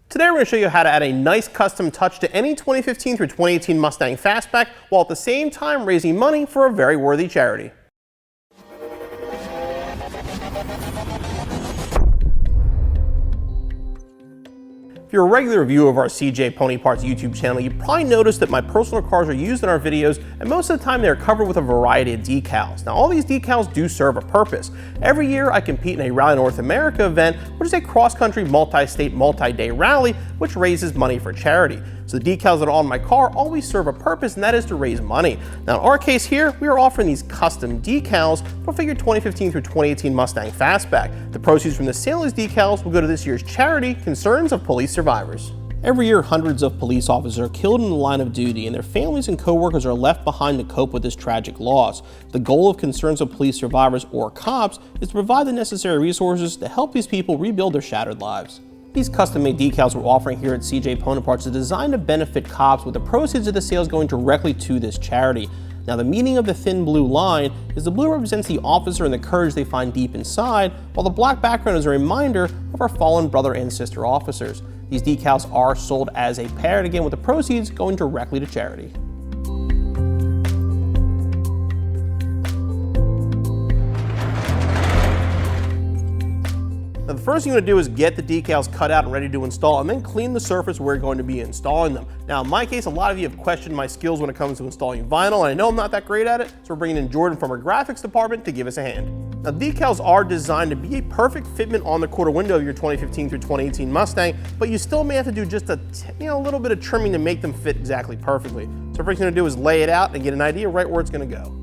Today we're going to show you how to add a nice custom touch to any 2015 through 2018 Mustang Fastback while at the same time raising money for a very worthy charity. If you're a regular viewer of our CJ Pony Parts YouTube channel, you probably noticed that my personal cars are used in our videos, and most of the time they're covered with a variety of decals. Now all these decals do serve a purpose. Every year I compete in a Rally North America event, which is a cross-country, multi-state, multi-day rally, which raises money for charity. So the decals that are on my car always serve a purpose, and that is to raise money. Now in our case here, we are offering these custom decals for figure 2015 through 2018 Mustang Fastback. The proceeds from the sale of these decals will go to this year's charity, Concerns of Police Survivors. Every year, hundreds of police officers are killed in the line of duty, and their families and co-workers are left behind to cope with this tragic loss. The goal of Concerns of Police Survivors, or C.O.P.S, is to provide the necessary resources to help these people rebuild their shattered lives. These custom-made decals we're offering here at CJ Pony Parts are designed to benefit cops, with the proceeds of the sales going directly to this charity. Now the meaning of the thin blue line is the blue represents the officer and the courage they find deep inside, while the black background is a reminder of our fallen brother and sister officers. These decals are sold as a pair, and again with the proceeds going directly to charity. Now the first thing you're going to do is get the decals cut out and ready to install, and then clean the surface where you're going to be installing them. Now in my case, a lot of you have questioned my skills when it comes to installing vinyl, and I know I'm not that great at it, so we're bringing in Jordan from our graphics department to give us a hand. Now decals are designed to be a perfect fitment on the quarter window of your 2015 through 2018 Mustang, but you still may have to do just a little bit of trimming to make them fit exactly perfectly. So first thing you're going to do is lay it out and get an idea right where it's going to go.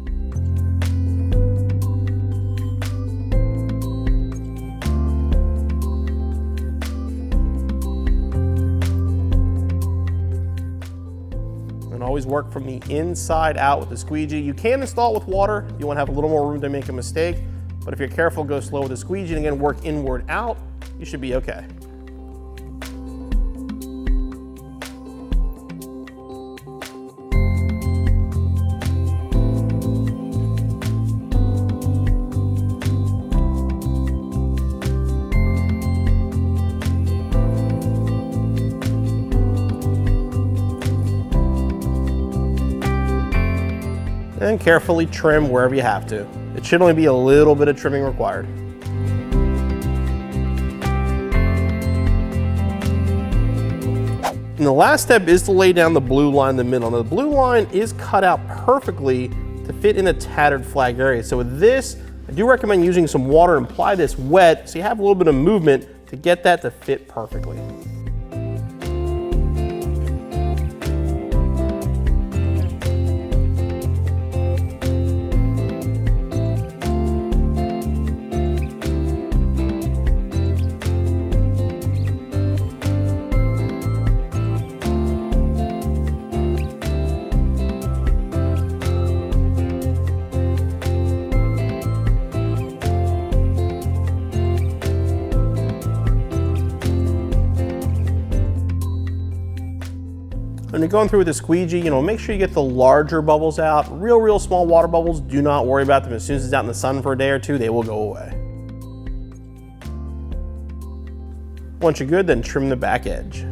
And always work from the inside out with the squeegee. You can install it with water. You want to have a little more room to make a mistake, but if you're careful, go slow with the squeegee and again work inward out, you should be okay. And carefully trim wherever you have to. It should only be a little bit of trimming required. And the last step is to lay down the blue line in the middle. Now the blue line is cut out perfectly to fit in a tattered flag area. So with this, I do recommend using some water and apply this wet so you have a little bit of movement to get that to fit perfectly. When you're going through with the squeegee, make sure you get the larger bubbles out. Real small water bubbles, do not worry about them. As soon as it's out in the sun for a day or two, they will go away. Once you're good, then trim the back edge.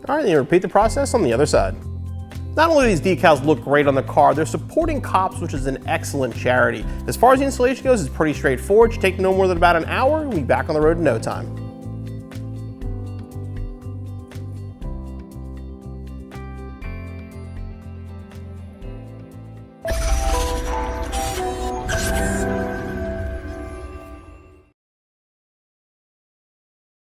All right, then you repeat the process on the other side. Not only do these decals look great on the car, they're supporting C.O.P.S, which is an excellent charity. As far as the installation goes, it's pretty straightforward. It should take no more than about an hour, and we'll be back on the road in no time.